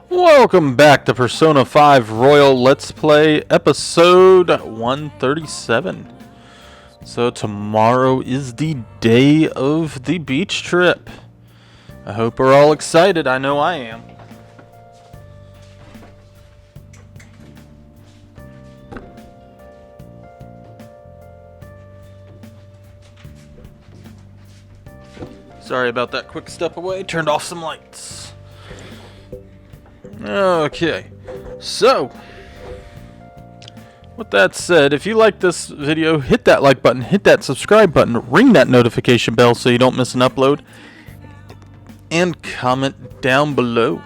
Welcome back to Persona 5 Royal Let's Play episode 137. So tomorrow is the day of the beach trip. I hope we're all excited. I know I am. Sorry about that quick step away. Turned off some lights. Okay, so with that said, if you like this video, hit that like button, hit that subscribe button, ring that notification bell so you don't miss an upload, and comment down below.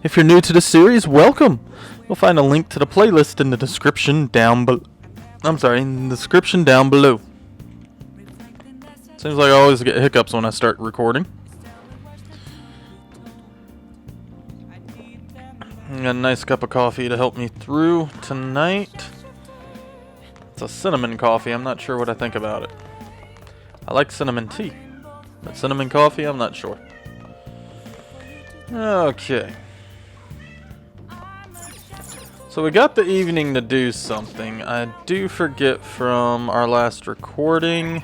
If you're new to the series, welcome. You'll find a link to the playlist in the description down below. In the description down below. Seems like I always get hiccups when I start recording. Got a nice cup of coffee to help me through tonight. It's a cinnamon coffee. I'm not sure what I think about it. I like cinnamon tea, but cinnamon coffee, I'm not sure. Okay. So we got the evening to do something. I do forget from our last recording.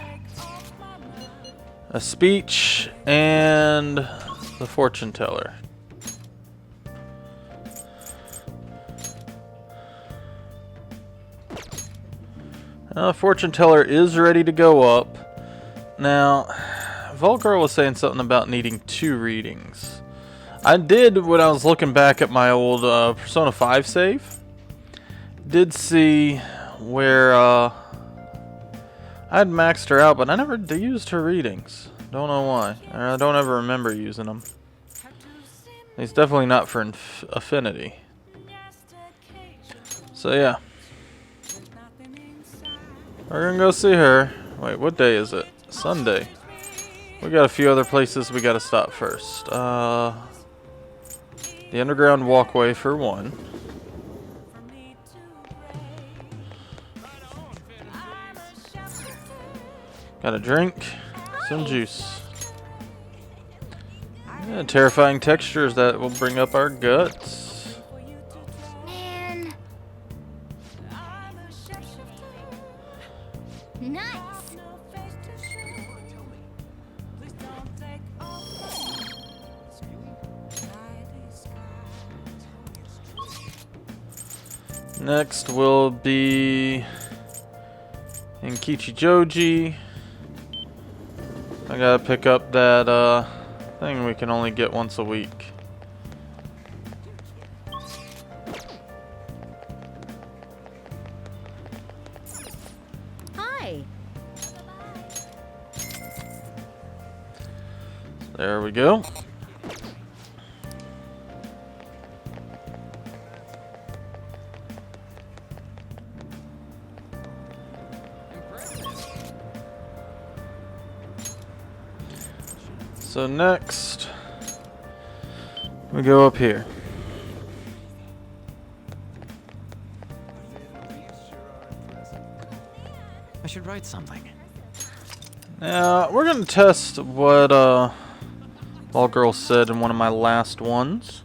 A speech and the fortune teller. Fortune teller is ready to go up. Now, Volgar was saying something about needing 2 readings. I did, when I was looking back at my old Persona 5 save, did see where I had maxed her out, but I never used her readings. Don't know why. I don't ever remember using them. It's definitely not for affinity. So yeah. We're gonna go see her. Wait, what day is it? Sunday. We got a few other places we gotta stop first. The underground walkway for one. Got a drink, some juice. Yeah, terrifying textures that will bring up our guts. Nice. Next will be in Kichijoji. I gotta pick up that thing we can only get once a week. Hi. There we go. So next, we go up here. I should write something. Now, we're going to test what All Girl said in one of my last ones.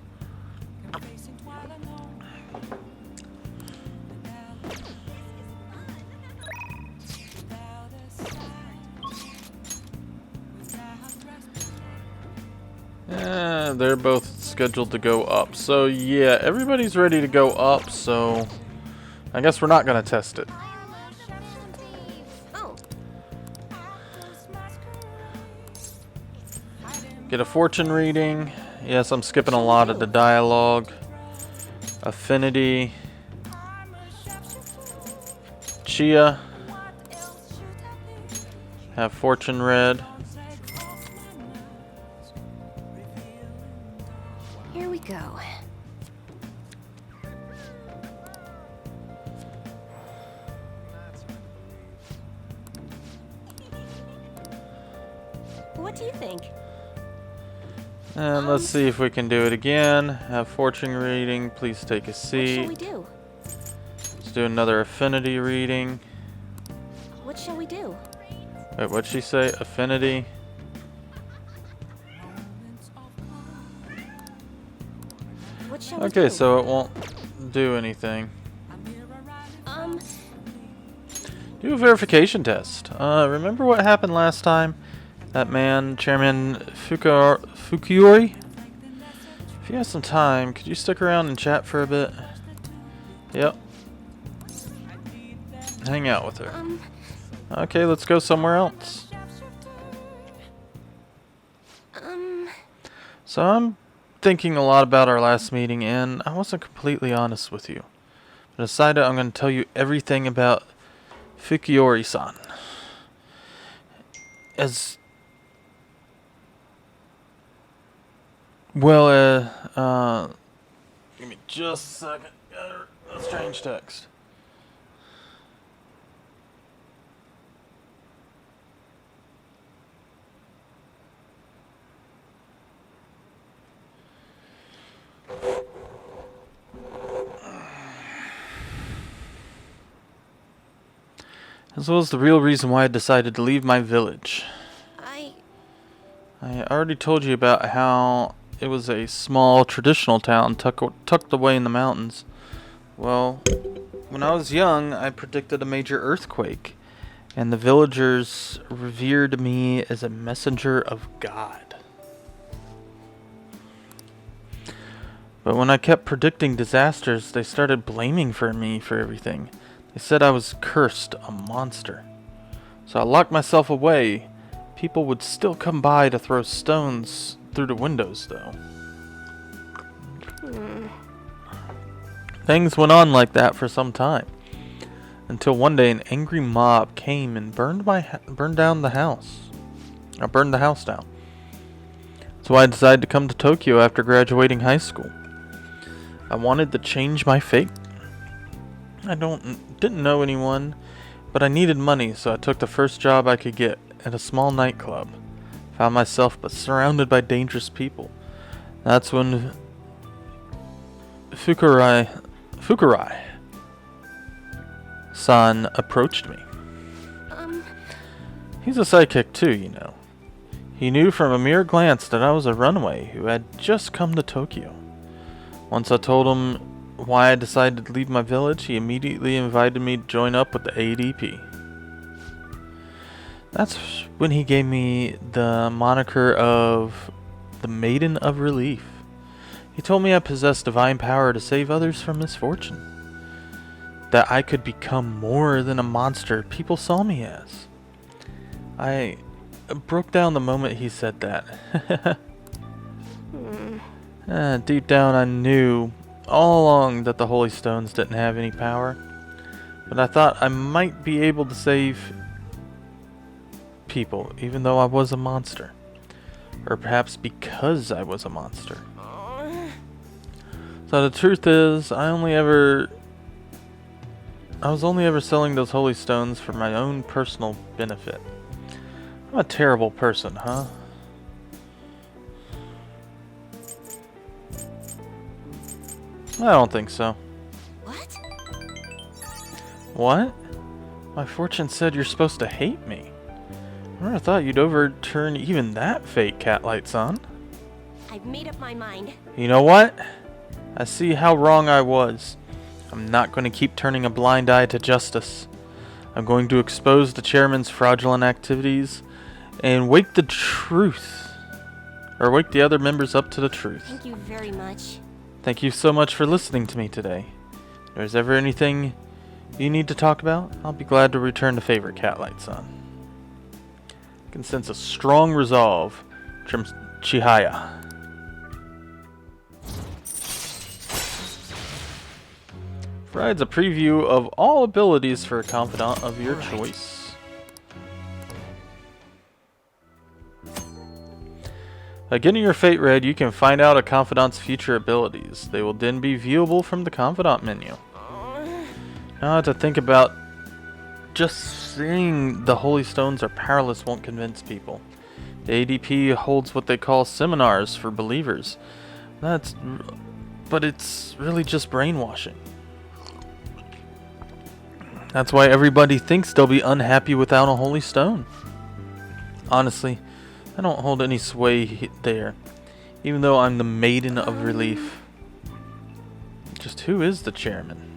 They're both scheduled to go up. So yeah, everybody's ready to go up, so I guess we're not going to test it. Oh. Get a fortune reading. Yes, I'm skipping a lot of the dialogue. Affinity. Chia. Have fortune read. Here we go. What do you think? And let's see if we can do it again. Have fortune reading. Please take a What shall seat. we do? Let's do another affinity reading. What shall we do? Wait, what'd she say? Affinity. What shall we Okay, do? so it won't do anything. Do a verification test. Remember what happened last time? That man, Chairman Fukiori? If you have some time, could you stick around and chat for a bit? Yep. Hang out with her. Okay, let's go somewhere else. So I'm thinking a lot about our last meeting, and I wasn't completely honest with you. I decided I'm going to tell you everything about Fukiori-san. As well, give me just a second. Got a strange text. As well as the real reason why I decided to leave my village. I already told you about how it was a small traditional town tucked away in the mountains. Well, when I was young, I predicted a major earthquake, and the villagers revered me as a messenger of God. But when I kept predicting disasters, they started blaming me for everything. They said I was cursed, a monster. So I locked myself away. People would still come by to throw stones through the windows, though. Things went on like that for some time, until one day an angry mob came and burned the house down. So I decided to come to Tokyo after graduating high school. I wanted to change my fate. I didn't know anyone, but I needed money, so I took the first job I could get at a small nightclub. Found myself surrounded by dangerous people. That's when Fukurai-san approached me. He's a psychic too, you know. He knew from a mere glance that I was a runaway who had just come to Tokyo. Once I told him why I decided to leave my village, he immediately invited me to join up with the ADP. That's when he gave me the moniker of the Maiden of Relief. He told me I possessed divine power to save others from misfortune. That I could become more than a monster people saw me as. I broke down the moment he said that. Deep down I knew all along that the Holy Stones didn't have any power, but I thought I might be able to save people even though I was a monster, or perhaps because I was a monster. So the truth is, I was only ever selling those Holy Stones for my own personal benefit. I'm a terrible person, huh? I don't think so. What? What? My fortune said you're supposed to hate me. I never thought you'd overturn even that fate, Catlight-san. I've made up my mind. You know what? I see how wrong I was. I'm not going to keep turning a blind eye to justice. I'm going to expose the chairman's fraudulent activities and wake the other members up to the truth. Thank you very much. Thank you so much for listening to me today. If there's ever anything you need to talk about, I'll be glad to return to favor, Catlight-san. I can sense a strong resolve from Chihaya. Provides a preview of all abilities for a confidant of your choice. By getting your fate read, you can find out a confidant's future abilities. They will then be viewable from the confidant menu. Now to think about, just seeing the Holy Stones are powerless won't convince people. The ADP holds what they call seminars for believers. But it's really just brainwashing. That's why everybody thinks they'll be unhappy without a Holy Stone. Honestly, I don't hold any sway there, even though I'm the Maiden of Relief. who is the chairman?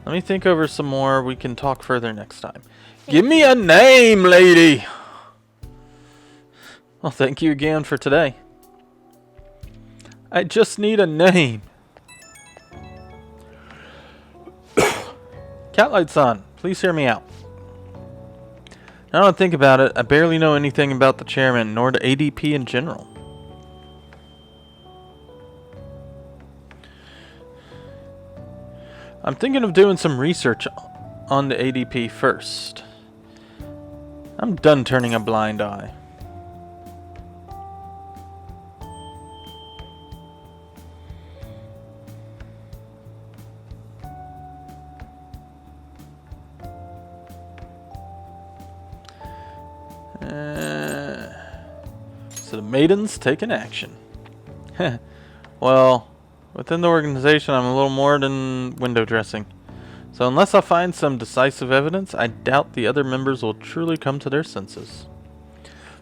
Let me think over some more. We can talk further next time. Give me a name, lady! Well, thank you again for today. I just need a name. Catlight-san, please hear me out. Now that I think about it, I barely know anything about the chairman, nor the ADP in general. I'm thinking of doing some research on the ADP first. I'm done turning a blind eye. So the maidens taking action. Well, within the organization, I'm a little more than window dressing. So unless I find some decisive evidence, I doubt the other members will truly come to their senses.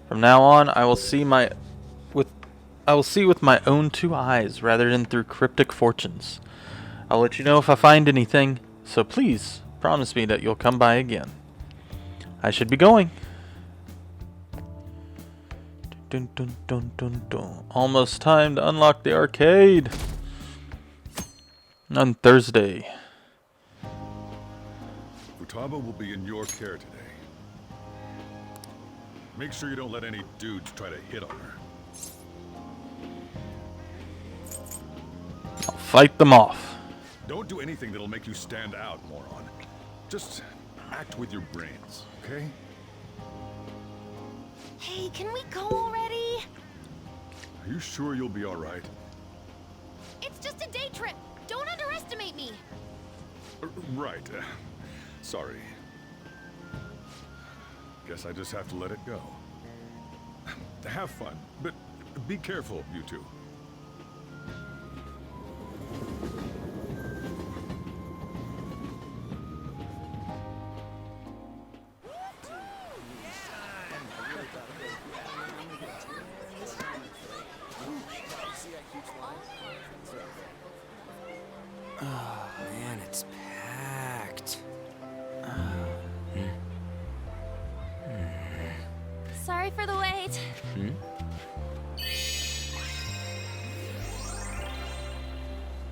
From now on, I will see with my own two eyes rather than through cryptic fortunes. I'll let you know if I find anything, so please promise me that you'll come by again. I should be going. Dun, dun, dun, dun, dun. Almost time to unlock the arcade. On Thursday. Futaba will be in your care today. Make sure you don't let any dudes try to hit on her. I'll fight them off. Don't do anything that'll make you stand out, moron. Just act with your brains, okay? Hey, can we go already? Are you sure you'll be all right? It's just a day trip. Don't underestimate me. Right. Sorry. Guess I just have to let it go. Have fun, but be careful, you two. Man, it's packed. Sorry for the wait.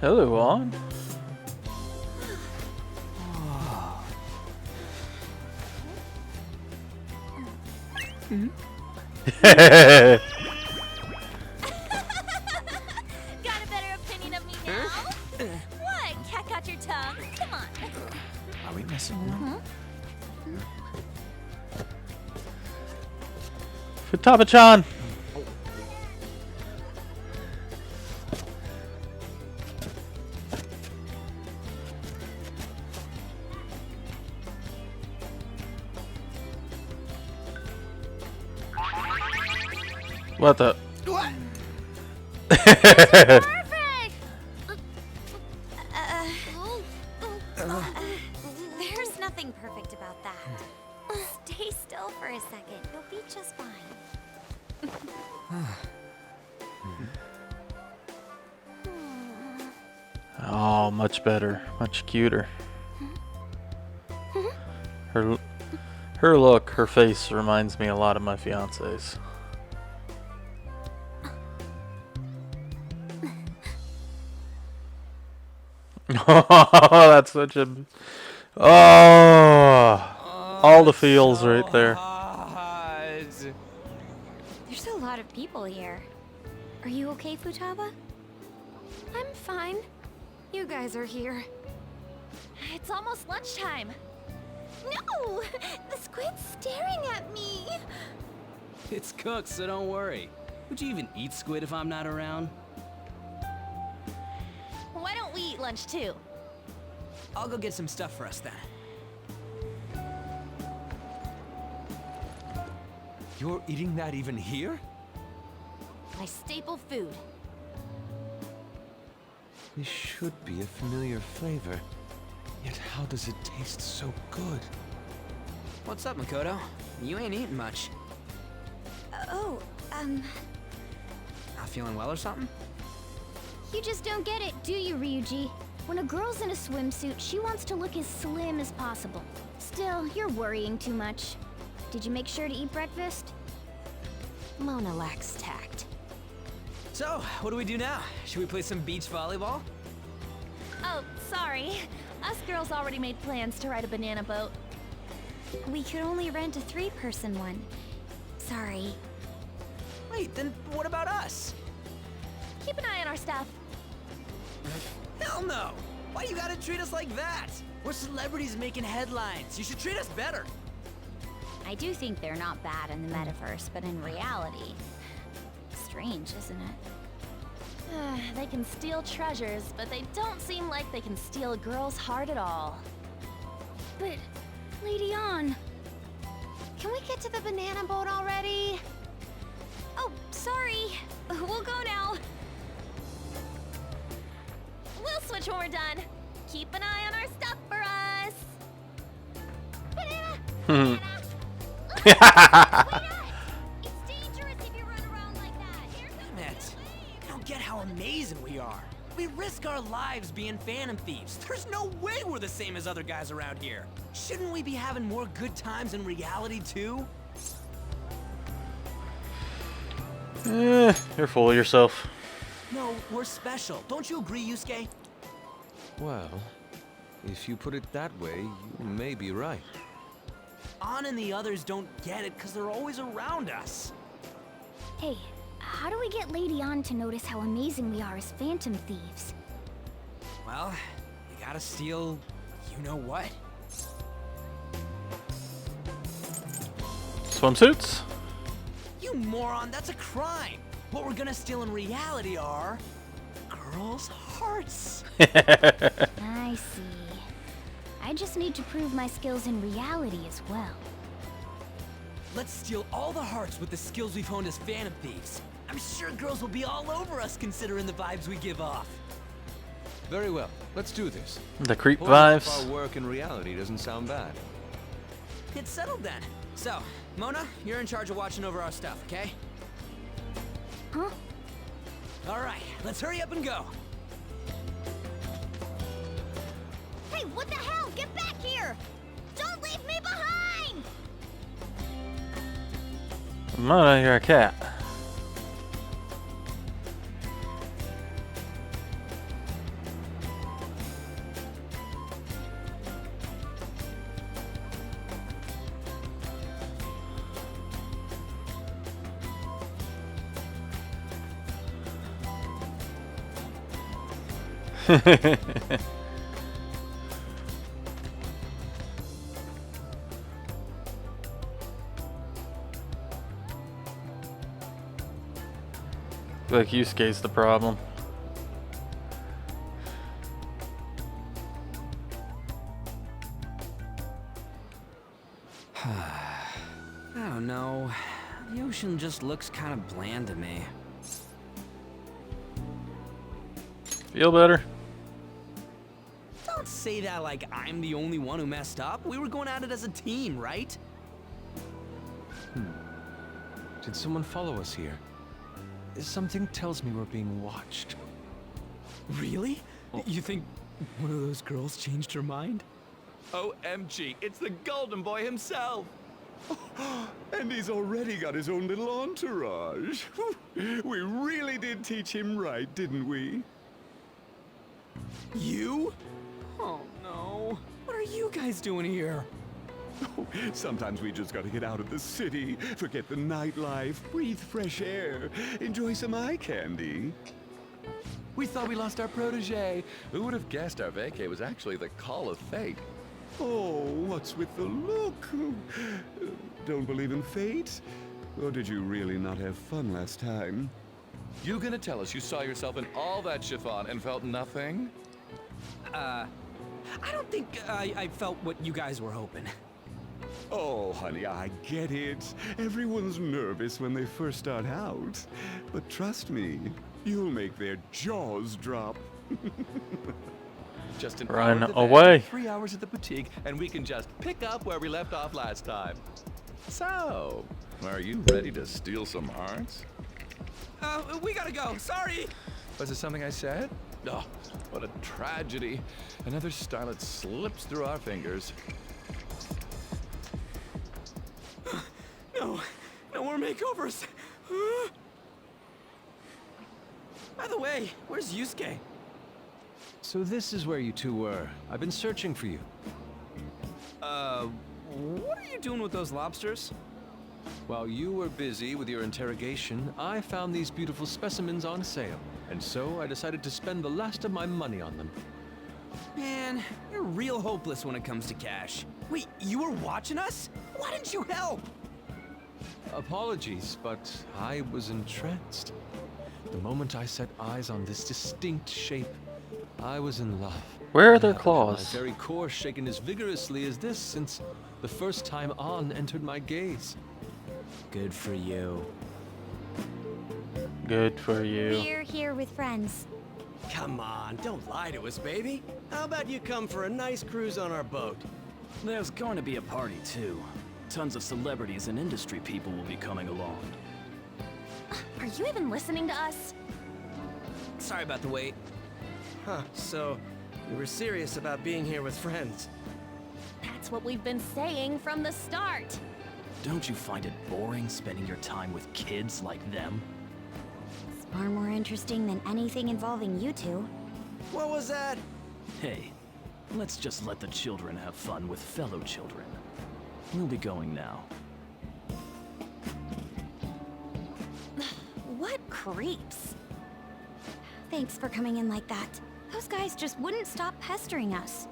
Hello, on. Got a better opinion of me now? What? Cat got your tongue? Come on. Are we messing around? Futaba-chan. What the? What? Perfect! There's nothing perfect about that. Stay still for a second. You'll be just fine. Oh, much better. Much cuter. Her look, her face reminds me a lot of my fiance's. Oh, that's such a... Oh, all the feels right there. There's a lot of people here. Are you okay, Futaba? I'm fine. You guys are here. It's almost lunchtime. No! The squid's staring at me! It's cooked, so don't worry. Would you even eat squid if I'm not around? Why don't we eat lunch too? I'll go get some stuff for us then. You're eating that even here? My staple food. This should be a familiar flavor. Yet how does it taste so good? What's up, Makoto? You ain't eating much. Oh, Not feeling well or something? You just don't get it, do you, Ryuji? When a girl's in a swimsuit, she wants to look as slim as possible. Still, you're worrying too much. Did you make sure to eat breakfast? Mona lacks tact. So, what do we do now? Should we play some beach volleyball? Oh, sorry. Us girls already made plans to ride a banana boat. We could only rent a 3-person one. Sorry. Wait, then what about us? Keep an eye on our stuff. Hell no! Why you gotta treat us like that? We're celebrities making headlines. You should treat us better. I do think they're not bad in the metaverse, but in reality... Strange, isn't it? They can steal treasures, but they don't seem like they can steal a girl's heart at all. But, Lady Ann... Can we get to the banana boat already? Oh, sorry. We'll go now. We'll switch when we're done. Keep an eye on our stuff for us. Banana! Banana! Wait up! It's dangerous if you run around like that. Here's the Damn it. I don't get how amazing we are. We risk our lives being phantom thieves. There's no way we're the same as other guys around here. Shouldn't we be having more good times in reality too? You're full of yourself. No, we're special. Don't you agree, Yusuke? Well, if you put it that way, you may be right. Ann and the others don't get it because they're always around us. Hey, how do we get Lady Ann to notice how amazing we are as phantom thieves? Well, you gotta steal you know what. Swimsuits? You moron, that's a crime. What we're gonna steal in reality are girls' hearts. I see. I just need to prove my skills in reality as well. Let's steal all the hearts with the skills we've honed as phantom thieves. I'm sure girls will be all over us considering the vibes we give off. Very well, let's do this. The creep Pulling off vibes. our work in reality doesn't sound bad. It's settled then. So, Mona, you're in charge of watching over our stuff, okay? Huh? All right, let's hurry up and go. Hey, what the hell? Get back here! Don't leave me behind! Mona, you're a cat. Like Yusuke's the problem. I don't know. The ocean just looks kind of bland to me. Feel better? Don't say that like I'm the only one who messed up. We were going at it as a team, right? Did someone follow us here? Something tells me we're being watched. Really? You think one of those girls changed her mind? OMG, it's the Golden Boy himself! And he's already got his own little entourage. We really did teach him right, didn't we? You? Oh no. What are you guys doing here? Sometimes we just gotta get out of the city, forget the nightlife, breathe fresh air, enjoy some eye candy. We thought we lost our protege. Who would have guessed our vacay was actually the call of fate? Oh, what's with the look? Don't believe in fate? Or did you really not have fun last time? You gonna tell us you saw yourself in all that chiffon and felt nothing? I don't think I felt what you guys were hoping. Oh, honey, I get it. Everyone's nervous when they first start out. But trust me, you'll make their jaws drop. Just an Run hour at the away. van, 3 hours at the boutique, and we can just pick up where we left off last time. So, are you ready to steal some hearts? We gotta go. Sorry. Was it something I said? Oh, what a tragedy. Another starlet slips through our fingers. No, no more makeovers. By the way, where's Yusuke? So this is where you two were. I've been searching for you. What are you doing with those lobsters? While you were busy with your interrogation, I found these beautiful specimens on sale. And so I decided to spend the last of my money on them. Man, you're real hopeless when it comes to cash. Wait, you were watching us? Why didn't you help? Apologies, but I was entranced. The moment I set eyes on this distinct shape, I was in love. Where are I their haven't had claws? My very core shaken as vigorously as this since the first time An entered my gaze. Good for you. Good for you. We're here with friends. Come on, don't lie to us, baby. How about you come for a nice cruise on our boat? There's going to be a party, too. Tons of celebrities and industry people will be coming along. Are you even listening to us? Sorry about the wait. Huh, so you were serious about being here with friends. That's what we've been saying from the start. Don't you find it boring spending your time with kids like them? It's far more interesting than anything involving you two. What was that? Hey, let's just let the children have fun with fellow children. We'll be going now. What creeps. Thanks for coming in like that. Those guys just wouldn't stop pestering us.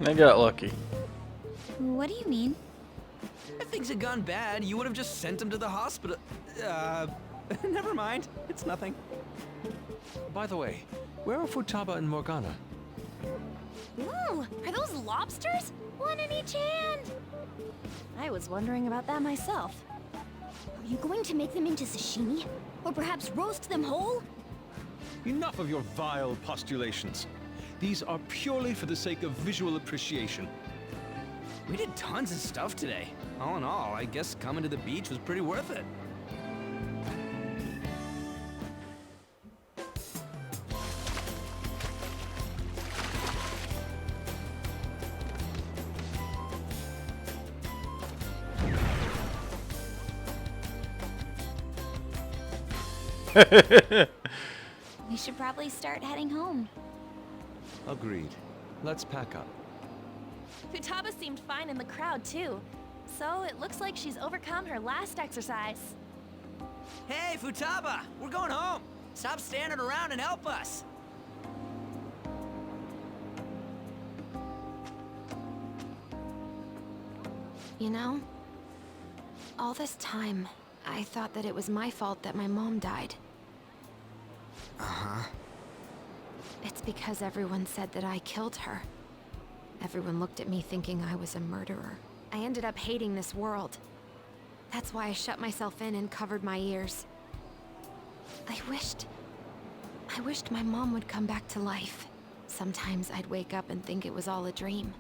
They got lucky. What do you mean? If things had gone bad, you would have just sent him to the hospital. Never mind. It's nothing. By the way, where are Futaba and Morgana? Ooh, are those lobsters? One in each hand. I was wondering about that myself. Are you going to make them into sashimi? Or perhaps roast them whole? Enough of your vile postulations. These are purely for the sake of visual appreciation. We did tons of stuff today. All in all, I guess coming to the beach was pretty worth it. We should probably start heading home. Agreed. Let's pack up. Futaba seemed fine in the crowd, too. So it looks like she's overcome her last exercise. Hey, Futaba! We're going home! Stop standing around and help us! You know, all this time, I thought that it was my fault that my mom died. Uh-huh. It's because everyone said that I killed her. Everyone looked at me thinking I was a murderer. I ended up hating this world. That's why I shut myself in and covered my ears. I wished my mom would come back to life. Sometimes I'd wake up and think it was all a dream.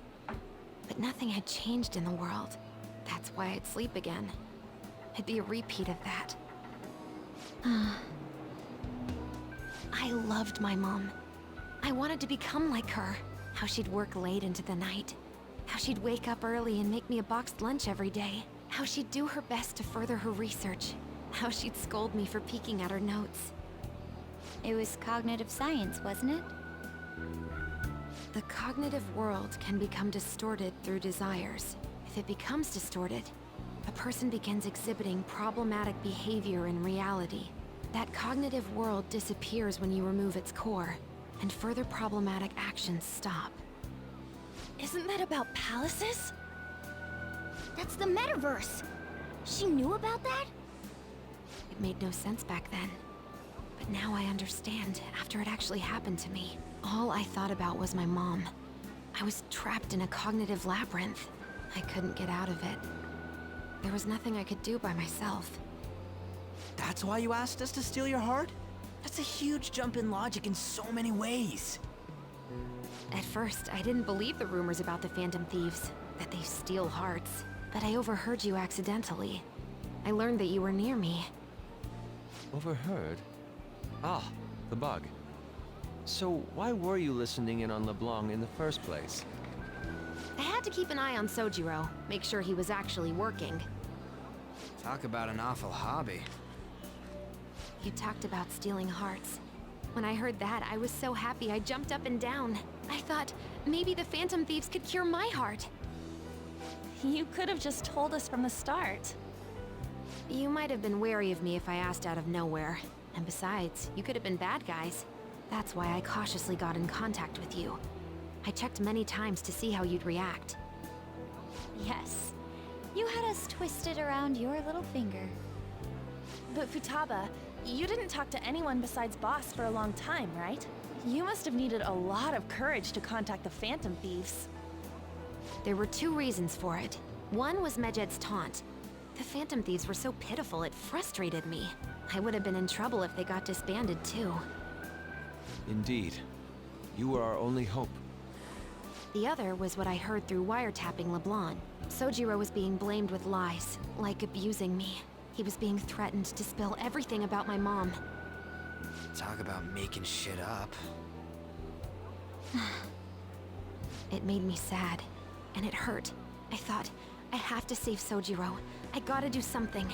But nothing had changed in the world. That's why I'd sleep again. It'd be a repeat of that. I loved my mom. I wanted to become like her. How she'd work late into the night. How she'd wake up early and make me a boxed lunch every day. How she'd do her best to further her research. How she'd scold me for peeking at her notes. It was cognitive science, wasn't it? The cognitive world can become distorted through desires. If it becomes distorted, a person begins exhibiting problematic behavior in reality. That cognitive world disappears when you remove its core, and further problematic actions stop. Isn't that about palaces? That's the metaverse. She knew about that? It made no sense back then. But now I understand, after it actually happened to me. All I thought about was my mom. I was trapped in a cognitive labyrinth. I couldn't get out of it. There was nothing I could do by myself. That's why you asked us to steal your heart? That's a huge jump in logic in so many ways. At first, I didn't believe the rumors about the Phantom Thieves, that they steal hearts. But I overheard you accidentally. I learned that you were near me. Overheard? Ah, the bug. So why were you listening in on LeBlanc in the first place? I had to keep an eye on Sojiro, make sure he was actually working. Talk about an awful hobby. You talked about stealing hearts. When I heard that, I was so happy I jumped up and down. I thought, maybe the Phantom Thieves could cure my heart. You could have just told us from the start. You might have been wary of me if I asked out of nowhere. And besides, you could have been bad guys. That's why I cautiously got in contact with you. I checked many times to see how you'd react. Yes. You had us twisted around your little finger. But Futaba, you didn't talk to anyone besides Boss for a long time, right? You must have needed a lot of courage to contact the Phantom Thieves. There were 2 reasons for it. One was Medjed's taunt. The Phantom Thieves were so pitiful it frustrated me. I would have been in trouble if they got disbanded too. Indeed. You were our only hope. The other was what I heard through wiretapping LeBlanc. Sojiro was being blamed with lies, like abusing me. He was being threatened to spill everything about my mom. Talk about making shit up. It made me sad, and it hurt. I thought, I have to save Sojiro. I gotta do something.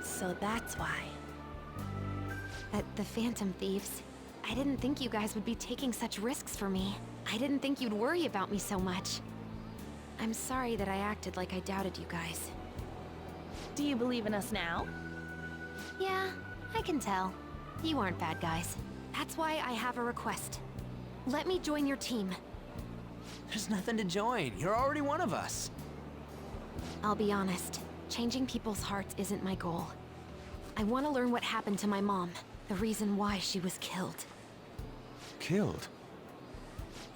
So that's why. At the Phantom Thieves, I didn't think you guys would be taking such risks for me. I didn't think you'd worry about me so much. I'm sorry that I acted like I doubted you guys. Do you believe in us now? Yeah, I can tell. You aren't bad guys. That's why I have a request. Let me join your team. There's nothing to join. You're already one of us. I'll be honest, changing people's hearts isn't my goal. I want to learn what happened to my mom, the reason why she was killed. Killed?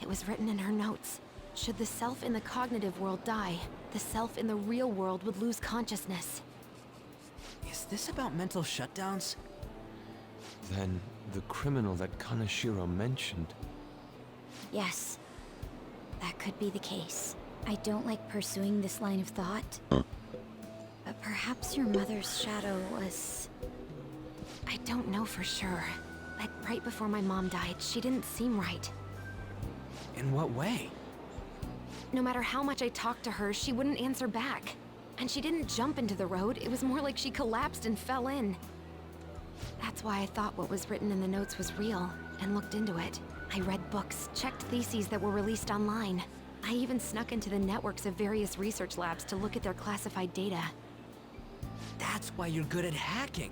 It was written in her notes. Should the self in the cognitive world die, the self in the real world would lose consciousness. Is this about mental shutdowns? Then the criminal that Kaneshiro mentioned. Yes. That could be the case. I don't like pursuing this line of thought. But perhaps your mother's shadow was... I don't know for sure. But right before my mom died, she didn't seem right. In what way? No matter how much I talked to her, she wouldn't answer back. And she didn't jump into the road, it was more like she collapsed and fell in. That's why I thought what was written in the notes was real, and looked into it. I read books, checked theses that were released online. I even snuck into the networks of various research labs to look at their classified data. That's why you're good at hacking.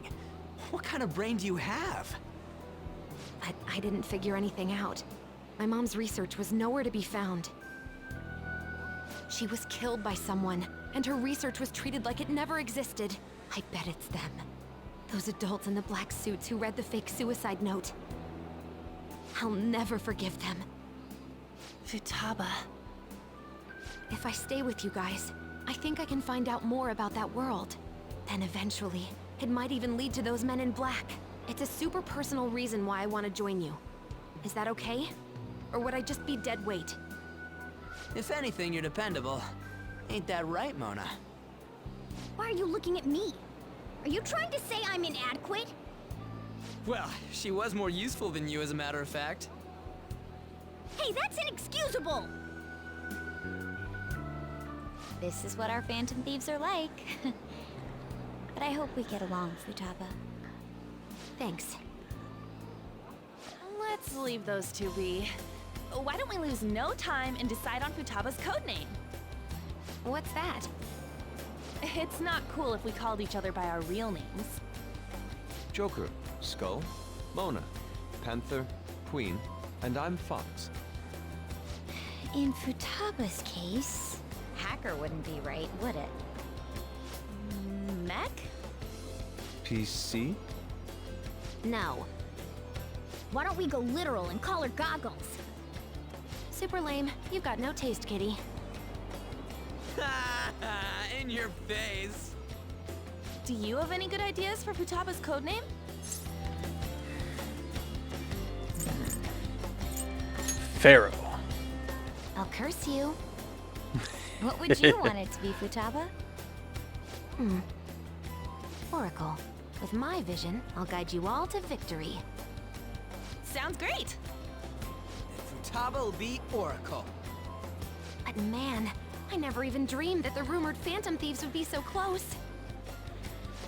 What kind of brain do you have? But I didn't figure anything out. My mom's research was nowhere to be found. She was killed by someone, and her research was treated like it never existed. I bet it's them. Those adults in the black suits who read the fake suicide note. I'll never forgive them. Futaba. If I stay with you guys, I think I can find out more about that world. Then eventually, it might even lead to those men in black. It's a super personal reason why I want to join you. Is that okay? Or would I just be dead weight? If anything, you're dependable. Ain't that right, Mona? Why are you looking at me? Are you trying to say I'm inadequate? Well, she was more useful than you, as a matter of fact. Hey, that's inexcusable! This is what our Phantom Thieves are like. But I hope we get along, Futaba. Thanks. Let's leave those two be. Why don't we lose no time and decide on Futaba's codename? What's that? It's not cool if we called each other by our real names. Joker, Skull, Mona, Panther, Queen, and I'm Fox. In Futaba's case, hacker wouldn't be right, would it? Mech? PC? No. Why don't we go literal and call her Goggles? Super lame. You've got no taste, kitty. In your face. Do you have any good ideas for Futaba's codename? Pharaoh. I'll curse you. What would you want it to be, Futaba? Oracle. With my vision, I'll guide you all to victory. Sounds great. Futaba will be Oracle. But man, I never even dreamed that the rumored Phantom Thieves would be so close.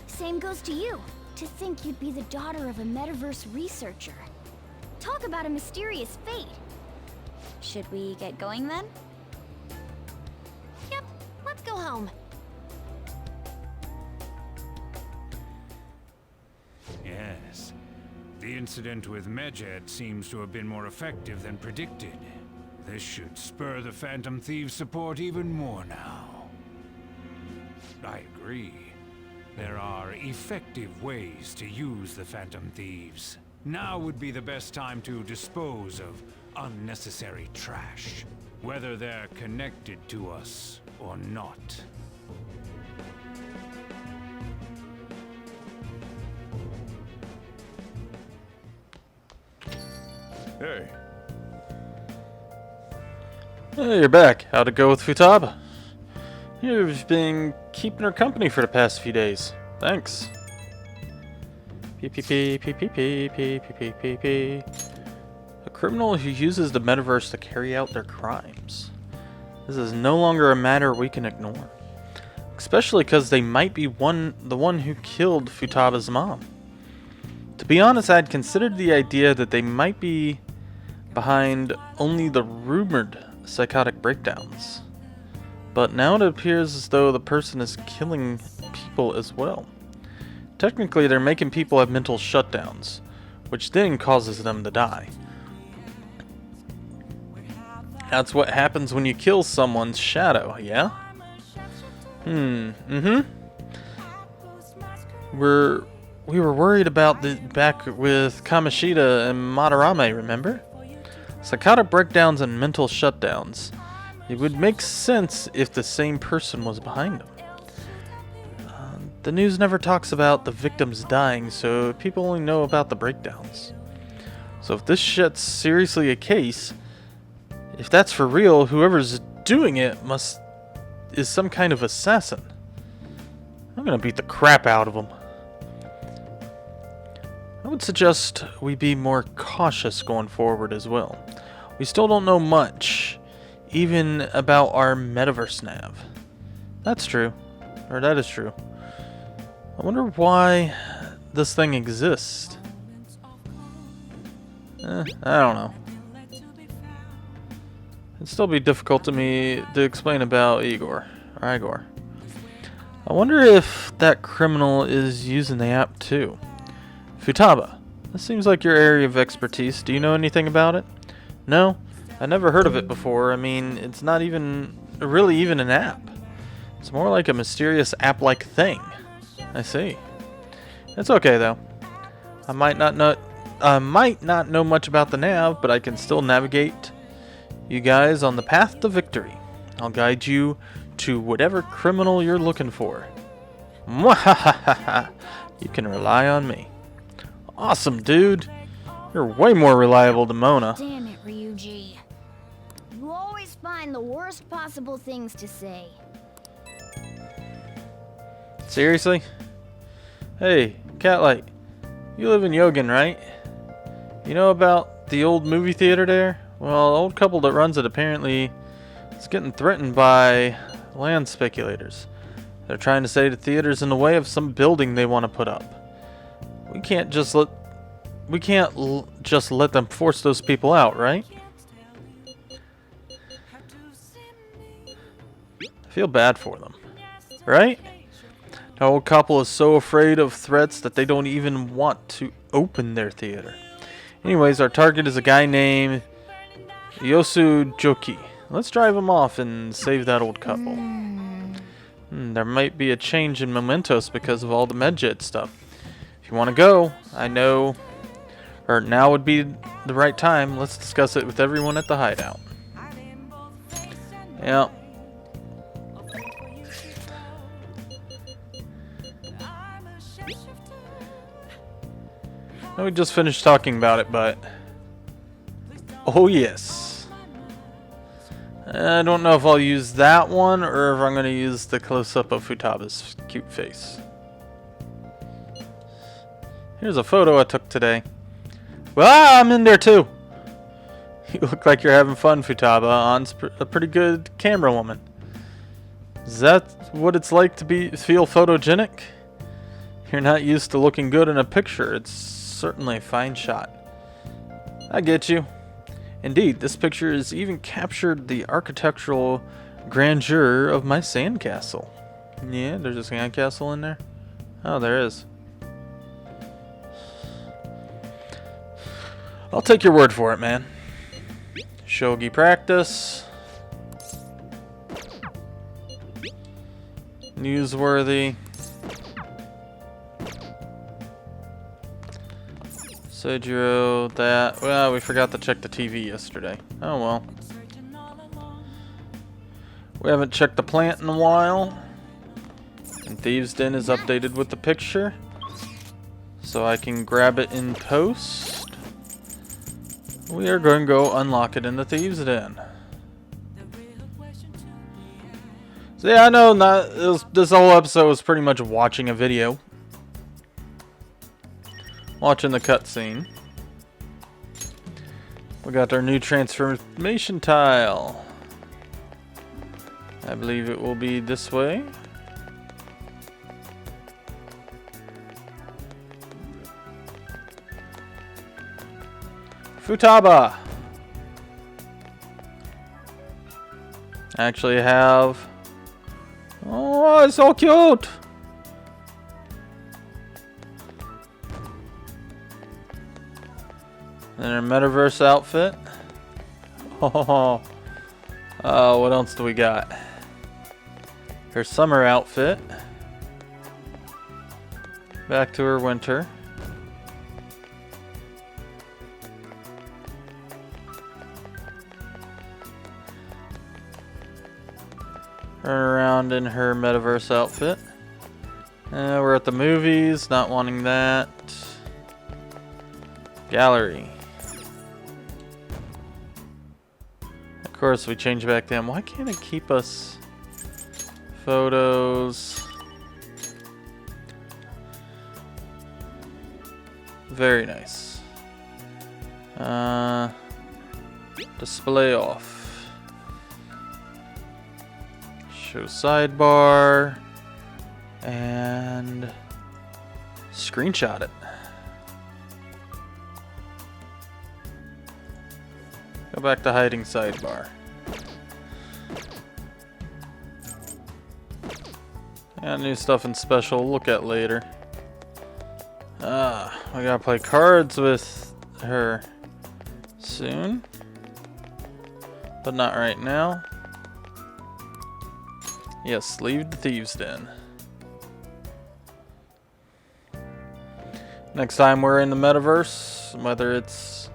Same goes to you. To think you'd be the daughter of a metaverse researcher. Talk about a mysterious fate. Should we get going then? Yep, let's go home. Yes. The incident with Medjed seems to have been more effective than predicted. This should spur the Phantom Thieves' support even more now. I agree. There are effective ways to use the Phantom Thieves. Now would be the best time to dispose of unnecessary trash, whether they're connected to us or not. Hey. Hey, you're back. How'd it go with Futaba? You've been keeping her company for the past few days. Thanks. P. A criminal who uses the metaverse to carry out their crimes. This is no longer a matter we can ignore. Especially because they might be the one who killed Futaba's mom. To be honest, I'd considered the idea that they might be behind only the rumored psychotic breakdowns. But now it appears as though the person is killing people as well. Technically, they're making people have mental shutdowns, which then causes them to die. That's what happens when you kill someone's shadow, yeah? We were worried about back with Kamoshida and Madarame, remember? Psychotic breakdowns and mental shutdowns. It would make sense if the same person was behind them. The news never talks about the victims dying, so people only know about the breakdowns. So if this shit's seriously a case, if that's for real, whoever's doing it is some kind of assassin. I'm gonna beat the crap out of them. I would suggest we be more cautious going forward as well. We still don't know much, even about our metaverse nav. That's true. Or that is true. I wonder why this thing exists. I don't know. It'd still be difficult to me to explain about Igor. I wonder if that criminal is using the app too. Futaba, this seems like your area of expertise. Do you know anything about it? No? I never heard of it before. I mean, it's not even really even an app. It's more like a mysterious app-like thing. I see. It's okay though. I might not know much about the nav, but I can still navigate you guys on the path to victory. I'll guide you to whatever criminal you're looking for. Mwahahaha! You can rely on me. Awesome, dude. You're way more reliable than Mona. Damn it, Ryuji. You always find the worst possible things to say. Seriously? Hey, Catlight. You live in Yogan, right? You know about the old movie theater there? Well, the old couple that runs it apparently is getting threatened by land speculators. They're trying to say the theater's in the way of some building they want to put up. We can't just let them force those people out, right? I feel bad for them, right? The old couple is so afraid of threats that they don't even want to open their theater. Anyways, our target is a guy named Yosu Joki. Let's drive him off and save that old couple. There might be a change in Mementos because of all the Medjed stuff. If you want to go, I know, or now would be the right time. Let's discuss it with everyone at the hideout. Yeah. We just finished talking about it, but oh yes. I don't know if I'll use that one or if I'm going to use the close-up of Futaba's cute face. Here's a photo I took today. Well, I'm in there too. You look like you're having fun, Futaba. An's a pretty good camera woman. Is that what it's like to feel photogenic? You're not used to looking good in a picture. It's certainly a fine shot. I get you. Indeed, this picture has even captured the architectural grandeur of my sandcastle. Yeah, there's a sandcastle in there? Oh, there is. I'll take your word for it, man. Shogi practice. Newsworthy. Seijiro, that. Well, we forgot to check the TV yesterday. Oh well. We haven't checked the plant in a while. And Thieves' Den is updated with the picture. So I can grab it in post. We are going to go unlock it in the Thieves' Den. So yeah, I know this whole episode was pretty much watching a video. Watching the cutscene. We got our new transformation tile. I believe it will be this way. Futaba! I actually have... Oh, it's so cute! And her metaverse outfit. Oh, what else do we got? Her summer outfit. Back to her winter. Run around in her metaverse outfit. We're at the movies, not wanting that. Gallery. Of course, we change back to him. Why can't it keep us photos? Very nice. Display off. Show sidebar. And screenshot it. Go back to hiding sidebar. And new stuff in special, we'll look at later. We gotta play cards with her soon. But not right now. Yes, leave the Thieves' Den. Next time we're in the metaverse, whether it's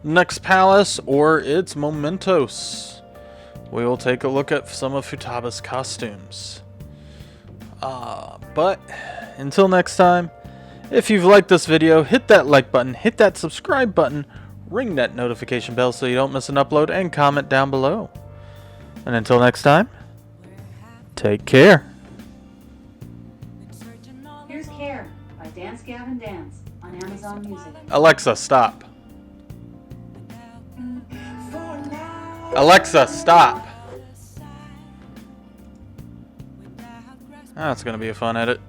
Next Palace or it's Mementos, we will take a look at some of Futaba's costumes. But until next time, if you've liked this video, hit that like button, hit that subscribe button, ring that notification bell so you don't miss an upload, and comment down below. And until next time, take care. Here's Care by Dance Gavin Dance on Amazon Music. Alexa, stop. Alexa, stop. That's gonna be a fun edit.